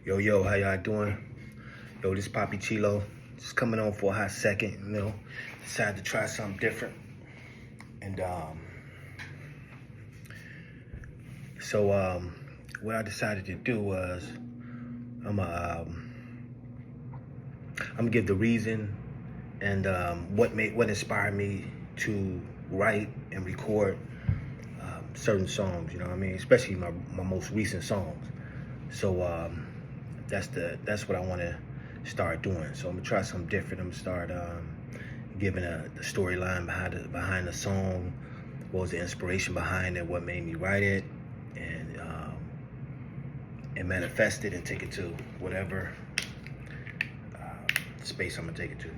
Yo, how y'all doing? Yo, this Popichil O. Just coming on for a hot second, decided to try something different. And what I decided to do was I'm gonna give the reason and what inspired me to write and record certain songs, you know what I mean? Especially my most recent songs. So that's what I want to start doing. So I'm gonna try something different. I'm gonna start giving the storyline behind the song, what was the inspiration behind it, what made me write it, and manifest it and take it to whatever space I'm gonna take it to.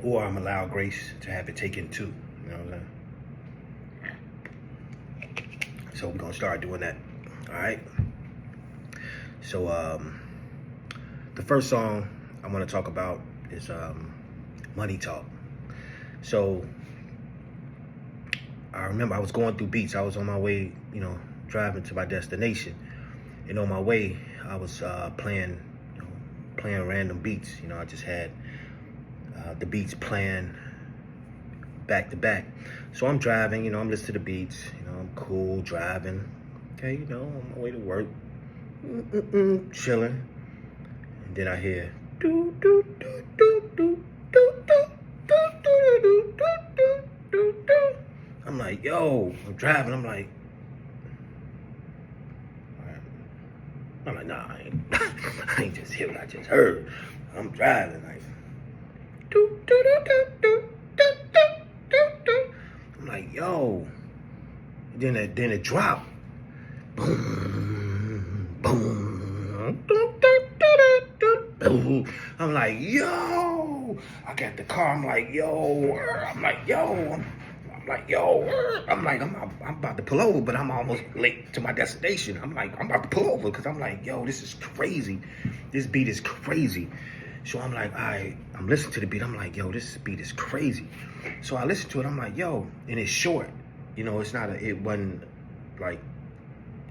Or I'm allow grace to have it taken to. You know what I'm saying? So we're gonna start doing that. All right. So the first song I want to talk about is Money Talk. So I remember I was going through beats. I was on my way, driving to my destination, and on my way I was playing random beats. I just had the beats playing back to back. So I'm driving, I'm listening to the beats, I'm cool driving. Okay, on my way to work, chilling, and then I hear do do do do do do do do do do do do do. I'm like, yo, I'm driving. I'm like, nah, I ain't just hear what I just heard. I'm driving like do do do do do do do do. I'm like, yo. Then it dropped. Boom, boom. Boom. I'm like, yo. I got the car. I'm like, yo. I'm like, yo. I'm about to pull over, but I'm almost late to my destination. I'm about to pull over because I'm like, yo, this is crazy. This beat is crazy. So I'm like, I'm listening to the beat. I'm like, yo, this beat is crazy. So I listen to it. I'm like, yo, and it's short. It wasn't like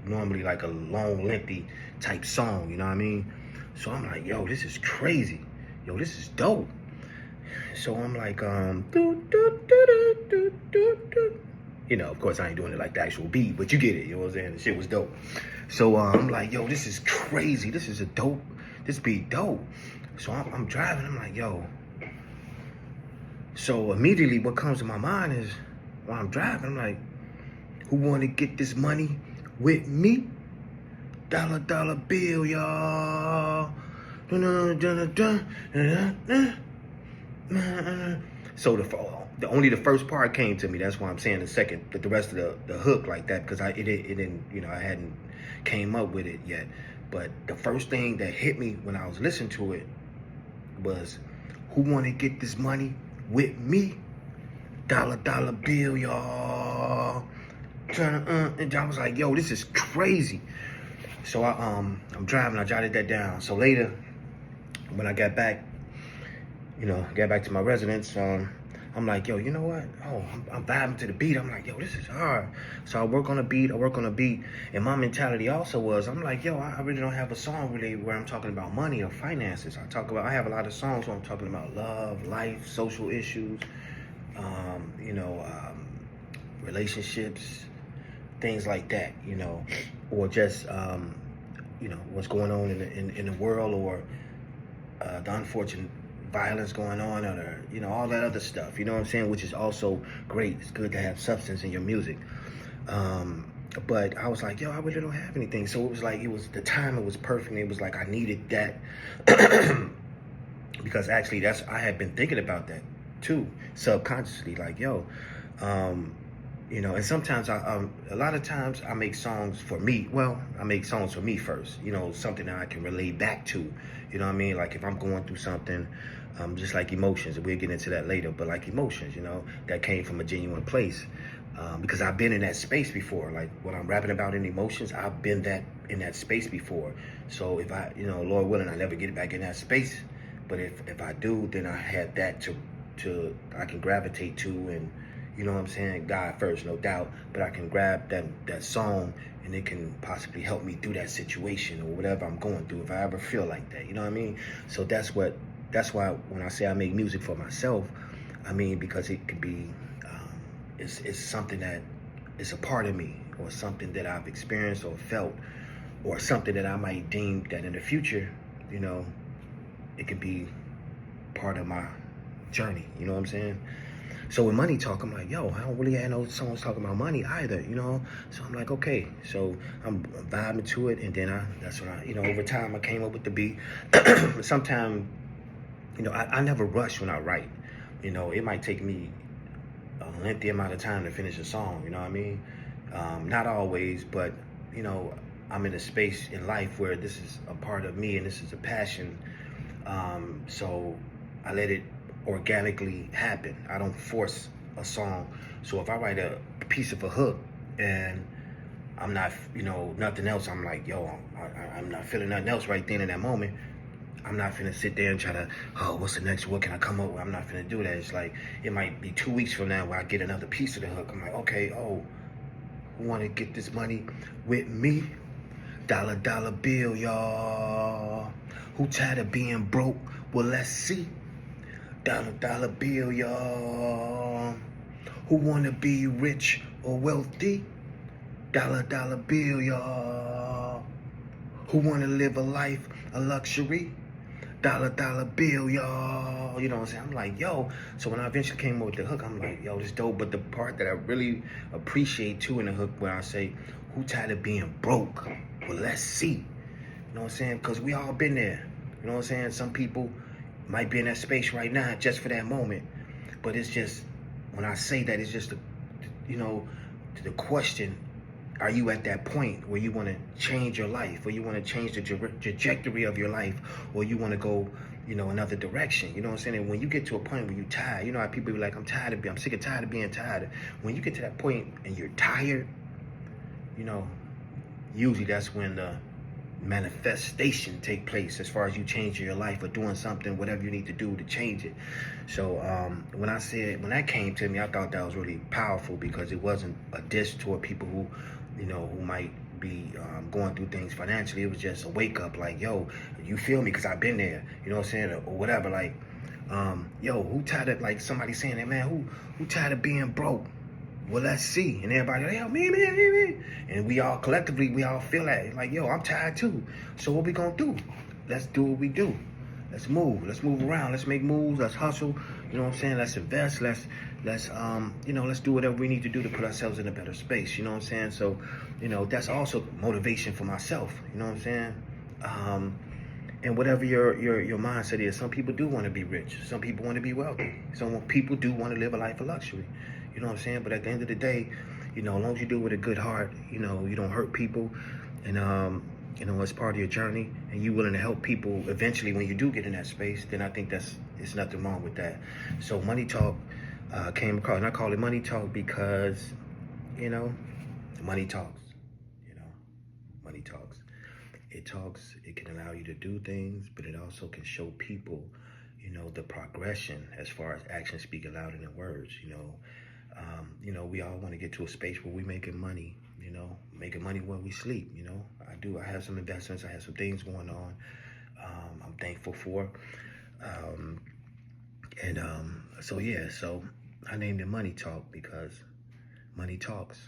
normally like a long, lengthy type song, you know what I mean? So I'm like, yo, this is crazy. Yo, this is dope. So I'm like, do, do, do, do, do, do. Of course I ain't doing it like the actual beat, but you get it, you know what I'm saying? The shit was dope. So I'm like, yo, this is crazy. This beat dope. So I'm driving, I'm like, yo. So immediately what comes to my mind is, while I'm driving, I'm like, who wanna get this money with me? Dollar bill, y'all. So only the first part came to me. That's why I'm saying the second, but the rest of the hook like that, because it didn't, I hadn't came up with it yet. But the first thing that hit me when I was listening to it was, who wanna get this money with me? Dollar bill, y'all. And I was like, yo, this is crazy. So I'm driving, I jotted that down. So later, when I got back, got back to my residence, I'm like, yo, you know what? Oh, I'm vibing to the beat. I'm like, yo, this is hard. So I work on a beat. And my mentality also was, I'm like, yo, I really don't have a song really where I'm talking about money or finances. I have a lot of songs where I'm talking about love, life, social issues, relationships, things like that, or just, what's going on in the world, or the unfortunate violence going on, or all that other stuff, you know what I'm saying, which is also great. It's good to have substance in your music. But I was like, yo, I really don't have anything. So it was the time, it was perfect. It was like I needed that because actually I had been thinking about that too, subconsciously, like, yo, and sometimes a lot of times I make songs for me. Well, I make songs for me first, something that I can relate back to, you know what I mean? Like if I'm going through something, just like emotions, and we'll get into that later, but like emotions, that came from a genuine place. Because I've been in that space before. Like what I'm rapping about in emotions, I've been in that space before. So if I, Lord willing, I never get back in that space. But if I do, then I have that to I can gravitate to, and you know what I'm saying, God first, no doubt. But I can grab that song and it can possibly help me through that situation or whatever I'm going through if I ever feel like that. You know what I mean? So that's why when I say I make music for myself, I mean because it could be, it's something that is a part of me, or something that I've experienced or felt, or something that I might deem that in the future, you know, it could be part of my journey. You know what I'm saying? So with Money Talk, I'm like, yo, I don't really have no songs talking about money either, you know? So I'm like, okay. So I'm vibing to it, and then that's when you know, over time I came up with the beat. Sometimes, you know, I never rush when I write. You know, it might take me a lengthy amount of time to finish a song, you know what I mean? Not always, but, you know, I'm in a space in life where this is a part of me and this is a passion. So I let it organically happen. I don't force a song. So if I write a piece of a hook and I'm not, you know, nothing else, I'm like, yo, I'm not feeling nothing else right then in that moment, I'm not finna sit there and try to, oh, what's the next, what can I come up with? I'm not finna do that. It's like, it might be 2 weeks from now where I get another piece of the hook. I'm like, okay, oh, who wanna get this money with me? Dollar, dollar bill, y'all. Who tired of being broke? Well, let's see. Dollar, dollar bill, y'all. Who wanna be rich or wealthy? Dollar, dollar bill, y'all. Who wanna live a life of luxury? Dollar, dollar bill, y'all. You know what I'm saying? I'm like, yo. So when I eventually came up with the hook, I'm like, yo, this dope. But the part that I really appreciate too in the hook, where I say, who tired of being broke? Well, let's see. You know what I'm saying? Because we all been there. You know what I'm saying? Some people might be in that space right now just for that moment. But it's just, when I say that, it's just, you know, the question, are you at that point where you want to change your life, or you want to change the trajectory of your life, or you want to go, you know, another direction? You know what I'm saying? And when you get to a point where you're tired, you know how people be like, I'm sick and tired of being tired. When you get to that point and you're tired, you know, usually that's when the manifestation take place, as far as you changing your life or doing something, whatever you need to do to change it. So when that came to me, I thought that was really powerful, because it wasn't a diss toward people who, you know, who might be going through things financially. It was just a wake up, like, yo, you feel me? Because I've been there, you know what I'm saying, or whatever. Like, yo, who tired of, like, somebody saying that, man, who tired of being broke? Well, let's see. And everybody like, yo, me. And we all collectively, we all feel that. Like, yo, I'm tired too. So what we gonna do? Let's do what we do. Let's move. Let's move around. Let's make moves. Let's hustle. You know what I'm saying? Let's invest. Let's you know, let's do whatever we need to do to put ourselves in a better space. You know what I'm saying? So, you know, that's also motivation for myself. You know what I'm saying? And whatever your mindset is, some people do want to be rich. Some people want to be wealthy. Some people do want to live a life of luxury. You know what I'm saying? But at the end of the day, you know, as long as you do it with a good heart, you know, you don't hurt people, and you know, it's part of your journey, and you're willing to help people eventually when you do get in that space, then I think there's nothing wrong with that. So Money Talk came across, and I call it Money Talk because, you know, money talks. You know, money talks. It talks. It can allow you to do things, but it also can show people, you know, the progression as far as actions speaking louder than words. You know, we all want to get to a space where we making money, you know, making money when we sleep. You know, I have some investments. I have some things going on. I'm thankful for. So yeah, so I named it Money Talk because money talks,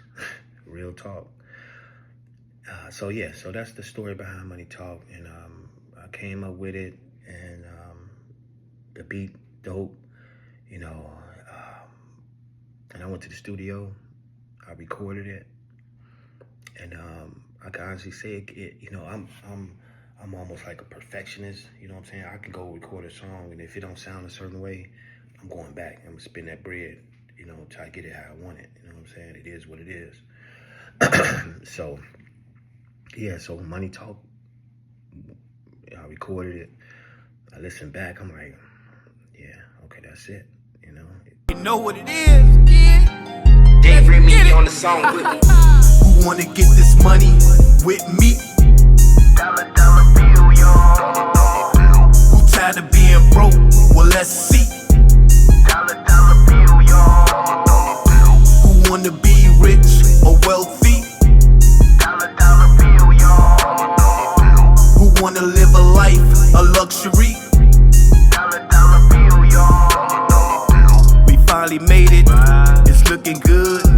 real talk. So yeah, so that's the story behind Money Talk, and I came up with it, and the beat dope, you know. And I went to the studio, I recorded it, and I can honestly say it. You know, I'm almost like a perfectionist. You know what I'm saying? I can go record a song, and if it don't sound a certain way, I'm going back. I'm gonna spin that bread. You know, try to get it how I want it. You know what I'm saying? It is what it is. So yeah, so Money Talk, I recorded it. I listened back. I'm like, yeah, okay, that's it. You know. You know what it is, kid. Dave Remy on the song with me. Who wanna get this money with me? Dollar, dollar bill, y'all. Who tired of being broke? Well, let's see. Dollar, dollar bill, y'all. Who wanna be rich or wealthy? Dollar, wanna live a life, a luxury. Dollar bill, y'all. We finally made it, it's looking good.